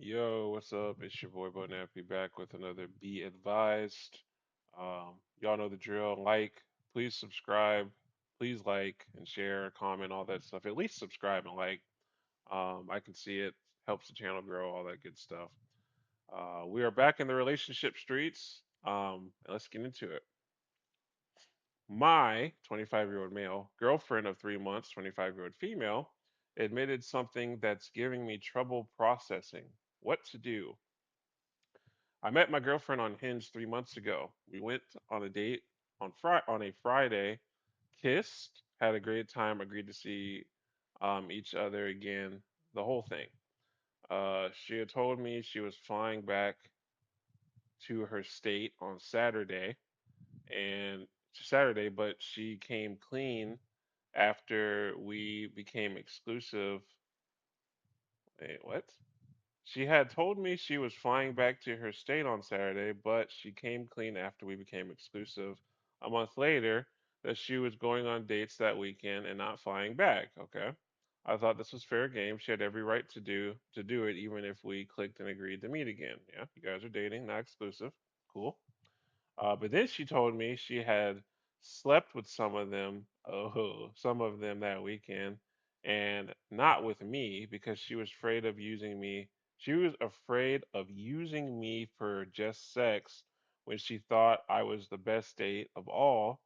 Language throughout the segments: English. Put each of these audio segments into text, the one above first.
Yo, what's up? It's your boy Bo Nappy back with another Be Advised. Y'all know the drill. Please subscribe, please like and share, comment, all that stuff. At least subscribe and like. I can see it helps the channel grow, all that good stuff. We are back in the relationship streets. And let's get into it. My 25-year-old male girlfriend of 3 months, 25-year-old female, admitted something that's giving me trouble processing. What to do? I met my girlfriend on Hinge 3 months ago. We went on a date on a Friday, kissed, had a great time, agreed to see each other again, the whole thing. She had told me she was flying back to her state on Saturday, but she came clean after we became exclusive. Wait, what? She had told me she was flying back to her state on Saturday, but she came clean after we became exclusive a month later that she was going on dates that weekend and not flying back. Okay. I thought this was fair game. She had every right to do it even if we clicked and agreed to meet again. Yeah, you guys are dating, not exclusive. Cool. But then she told me she had slept with some of them that weekend, and not with me because she was afraid of using me. She was afraid of using me for just sex when she thought I was the best date of all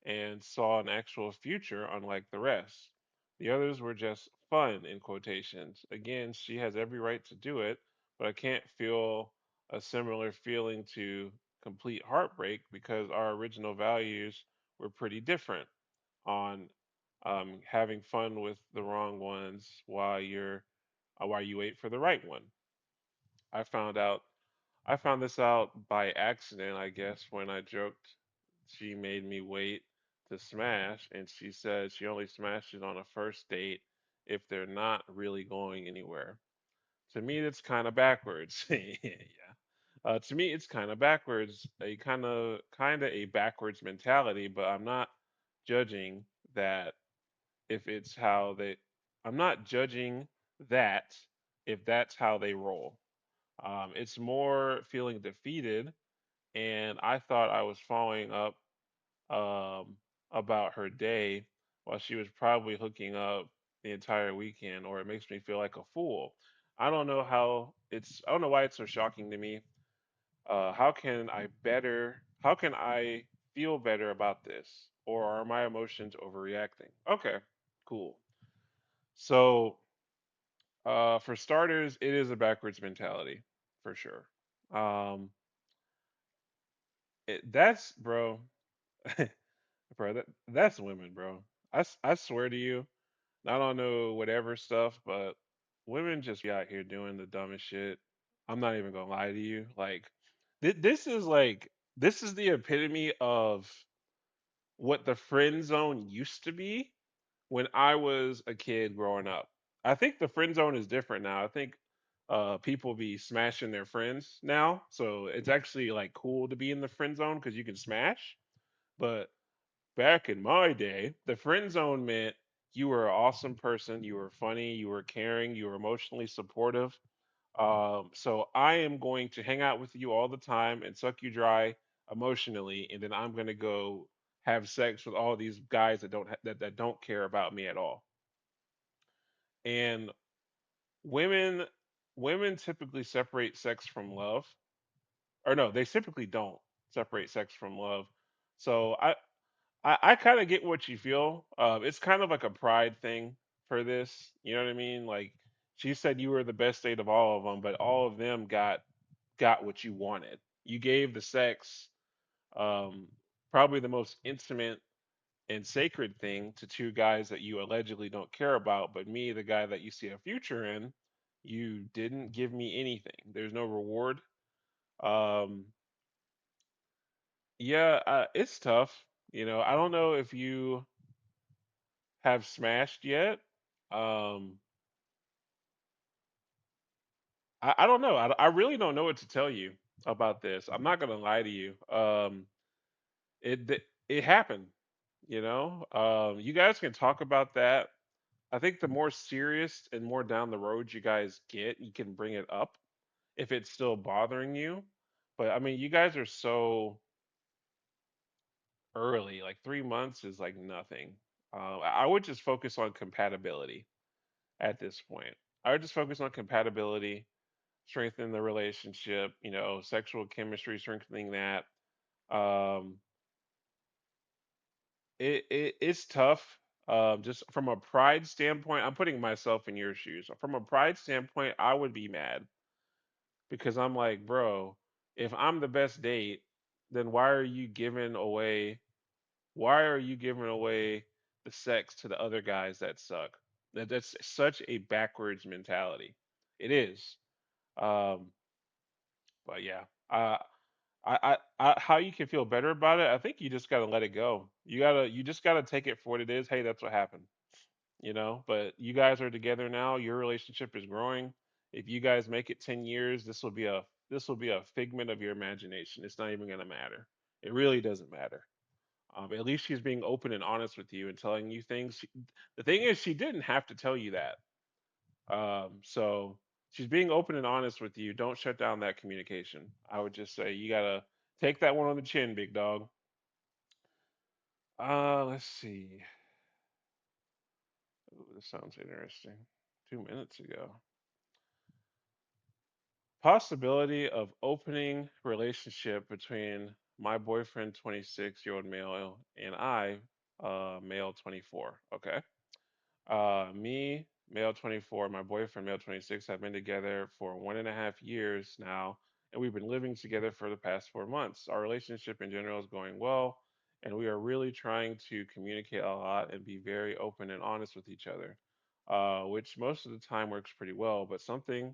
and saw an actual future unlike the rest. The others were just fun in quotations. Again, she has every right to do it, but I can't feel a similar feeling to complete heartbreak because our original values were pretty different on having fun with the wrong ones while you wait for the right one. I found out I found this out by accident, I guess, when I joked she made me wait to smash, and she said she only smashes on a first date if they're not really going anywhere. To me, it's kind of backwards. Yeah. To me, it's kind of backwards, a kind of a backwards mentality. But I'm not judging that if it's how they. I'm not judging that if that's how they roll. It's more feeling defeated, and I thought I was following up um, about her day while she was probably hooking up the entire weekend, or it makes me feel like a fool. I don't know why it's so shocking to me. How can I feel better about this? Or are my emotions overreacting? Okay, cool. So, for starters, it is a backwards mentality, for sure. Um, bro, bro, that's women, bro. I swear to you, I don't know whatever stuff, but women just be out here doing the dumbest shit. I'm not even gonna lie to you. This is the epitome of what the friend zone used to be when I was a kid growing up. I think the friend zone is different now. I think people be smashing their friends now, so it's actually like cool to be in the friend zone because you can smash. But back in my day, the friend zone meant you were an awesome person, you were funny, you were caring, you were emotionally supportive. So I am going to hang out with you all the time and suck you dry emotionally, and then I'm going to go have sex with all these guys that don't care about me at all. And women women typically separate sex from love, or no, they typically don't separate sex from love. So I kind of get what you feel. It's kind of like a pride thing for this. You know what I mean? Like she said, you were the best date of all of them, but all of them got what you wanted. You gave the sex, um, probably the most intimate and sacred thing to two guys that you allegedly don't care about, but me, the guy that you see a future in, you didn't give me anything. There's no reward. Um, yeah, it's tough. I don't know if you have smashed yet. Um, I don't know. I really don't know what to tell you about this. I'm not gonna lie to you. It happened. You guys can talk about that. I think the more serious and more down the road you guys get, you can bring it up. if it's still bothering you. But I mean, you guys are so early. Like 3 months is like nothing. I would just focus on compatibility at this point. I would just focus on compatibility, strengthen the relationship. Sexual chemistry, strengthening that. Um, it's tough. Just from a pride standpoint, I'm putting myself in your shoes. From a pride standpoint, I would be mad because I'm like, bro, if I'm the best date, then why are you giving away the sex to the other guys that suck? That's such a backwards mentality. It is. Um, but yeah, how you can feel better about it? I think you just gotta let it go. You just gotta take it for what it is. Hey, that's what happened. But you guys are together now. Your relationship is growing. If you guys make it 10 years, this will be a figment of your imagination. It's not even gonna matter. It really doesn't matter. At least she's being open and honest with you and telling you things. The thing is, she didn't have to tell you that. So she's being open and honest with you. Don't shut down that communication. I would just say you gotta take that one on the chin, big dog. Let's see. Ooh, this sounds interesting. 2 minutes ago. Possibility of opening relationship between my boyfriend, 26-year-old male, and I, male 24. Okay. Me, male 24, my boyfriend, male 26, have been together for 1.5 years now, and we've been living together for the past 4 months. Our relationship in general is going well, and we are really trying to communicate a lot and be very open and honest with each other, which most of the time works pretty well. But something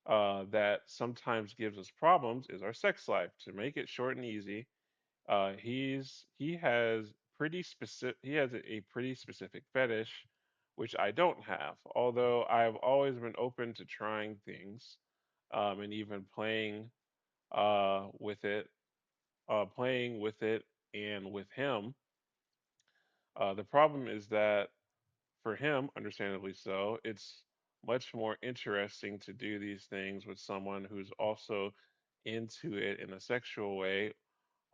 that sometimes gives us problems is our sex life. To make it short and easy, he has a pretty specific fetish, which I don't have. Although I've always been open to trying things, and even playing with it, and with him. The problem is that for him, understandably so, it's much more interesting to do these things with someone who's also into it in a sexual way,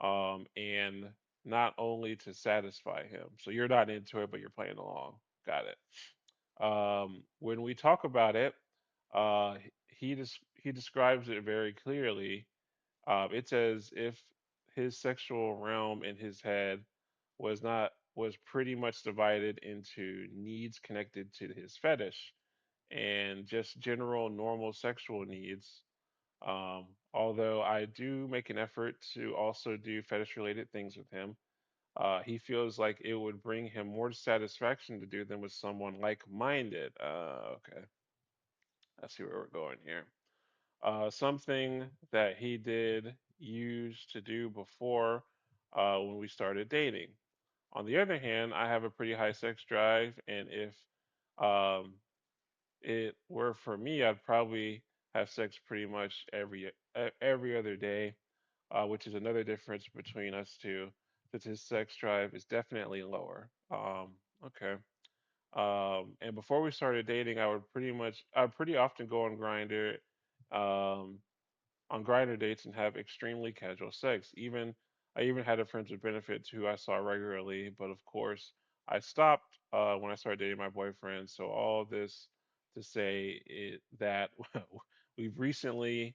and not only to satisfy him. So you're not into it, but you're playing along. Got it. When we talk about it, he describes it very clearly. It's as if his sexual realm in his head was pretty much divided into needs connected to his fetish and just general normal sexual needs. Although I do make an effort to also do fetish related things with him, he feels like it would bring him more satisfaction to do them with someone like minded. Okay, I see where we're going here. Something that he did used to do before, when we started dating. On the other hand, I have a pretty high sex drive, and if um, it were for me, I'd probably have sex pretty much every other day, which is another difference between us two, since his sex drive is definitely lower. Okay. And before we started dating, I'd pretty often go um, on Grinder dates and have extremely casual sex. I even had a friends with benefits who I saw regularly, but of course I stopped when I started dating my boyfriend. So all this to say that we've recently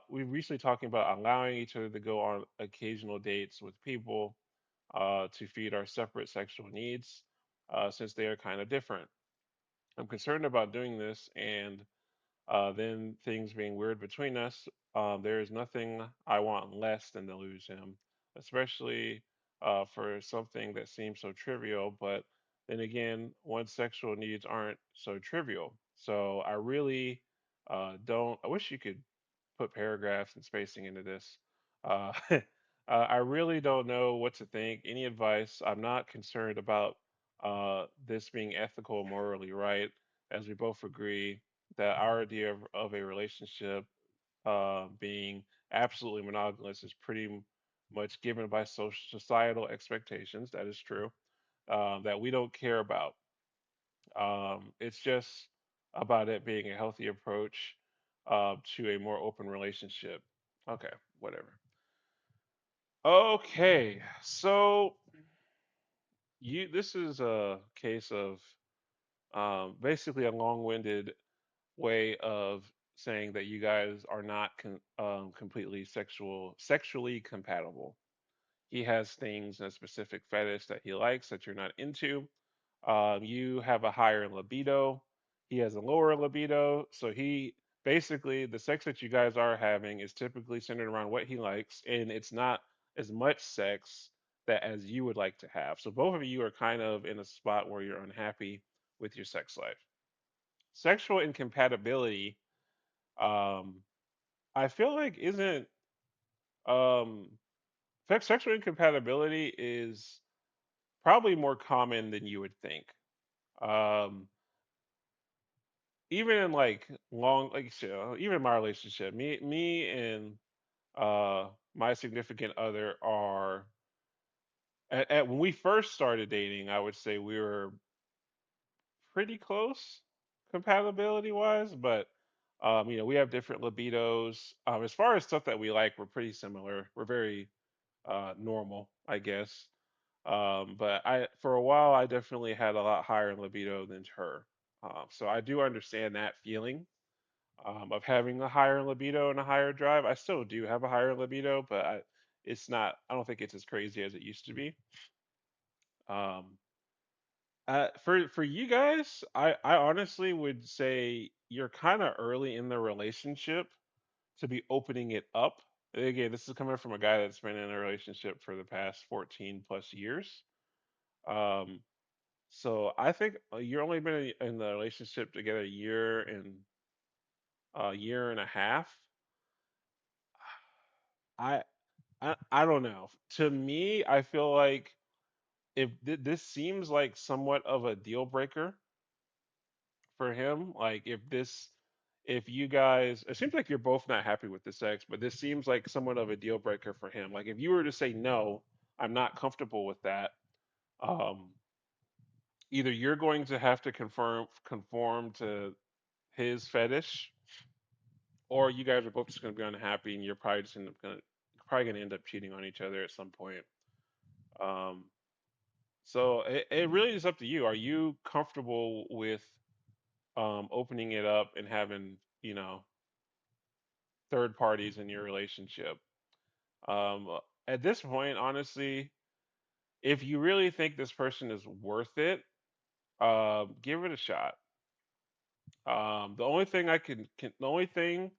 we've recently talking about allowing each other to go on occasional dates with people, to feed our separate sexual needs, since they are kind of different. I'm concerned about doing this, and then things being weird between us. There is nothing I want less than to lose him, especially for something that seems so trivial. But then again, one's sexual needs aren't so trivial. So I really don't. I wish you could put paragraphs and spacing into this. I really don't know what to think. Any advice? I'm not concerned about this being ethical or morally right, as we both agree that our idea of a relationship being absolutely monogamous is much given by societal expectations. That is true. That we don't care about. It's just about it being a healthy approach. to a more open relationship. Okay, whatever. Okay, so you this is a case of basically a long-winded way of saying that you guys are not completely sexually compatible. He has things in a specific fetish that he likes that you're not into. You have a higher libido. He has a lower libido. So he basically, the sex that you guys are having is typically centered around what he likes, and it's not as much sex that as you would like to have. So both of you are kind of in a spot where you're unhappy with your sex life. Sexual incompatibility, um, I feel like isn't um, sexual incompatibility is probably more common than you would think. Um, even in like long, like even in my relationship, me and uh my significant other are when we first started dating, I would say we were pretty close compatibility wise, but we have different libidos. As far as stuff that we like, we're pretty similar. We're very normal, I guess. But I, for a while, I definitely had a lot higher libido than her. So I do understand that feeling of having a higher libido and a higher drive. I still do have a higher libido, but it's not. I don't think it's as crazy as it used to be. Um, for you guys, I honestly would say you're kind of early in the relationship to be opening it up. Again, this is coming from a guy that's been in a relationship for the past 14 plus years. Um, So I think you're only been in the relationship together a year and a half. I, I don't know. To me, I feel like if this seems like somewhat of a deal breaker for him, like if you guys, it seems like you're both not happy with the sex, but this seems like somewhat of a deal breaker for him. Like if you were to say no, I'm not comfortable with that. Um, Either you're going to have to conform to his fetish, or you guys are both just going to be unhappy, and you're probably just probably going to end up cheating on each other at some point. Um, so it really is up to you. Are you comfortable with opening it up and having third parties in your relationship? Um, at this point, honestly, if you really think this person is worth it, give it a shot. The only thing the only thing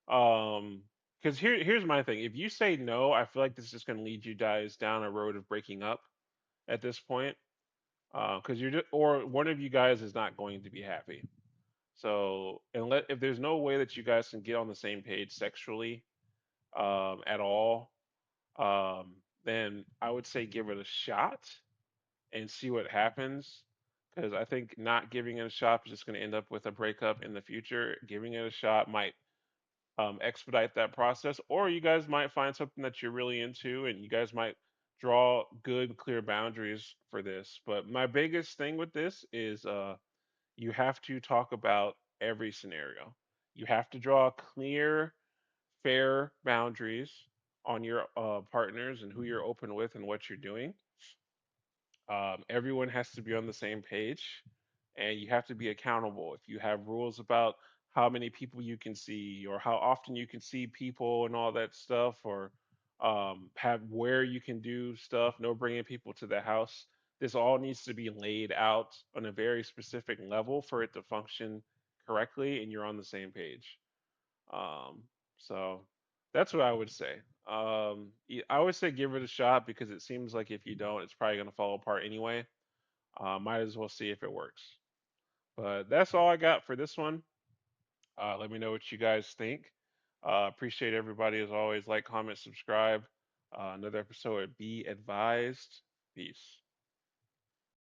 Um, because here's my thing. If you say no, I feel like this is just going to lead you guys down a road of breaking up at this point. Because you're just, or one of you guys is not going to be happy. So, unless if there's no way that you guys can get on the same page sexually, at all, um, then I would say give it a shot and see what happens. Because I think not giving it a shot is just going to end up with a breakup in the future. Giving it a shot might expedite that process, or you guys might find something that you're really into, and you guys might draw good, clear boundaries for this. But my biggest thing with this is you have to talk about every scenario. You have to draw clear, fair boundaries on your partners and who you're open with and what you're doing. Everyone has to be on the same page, and you have to be accountable. If you have rules about how many people you can see, or how often you can see people, and all that stuff, or have where you can do stuff, no bringing people to the house. This all needs to be laid out on a very specific level for it to function correctly, and you're on the same page. Um, so that's what I would say. I would say give it a shot because it seems like if you don't, it's probably going to fall apart anyway. Might as well see if it works. But that's all I got for this one. Let me know what you guys think. Appreciate everybody as always. Like, comment, subscribe. Another episode. Be advised. Peace.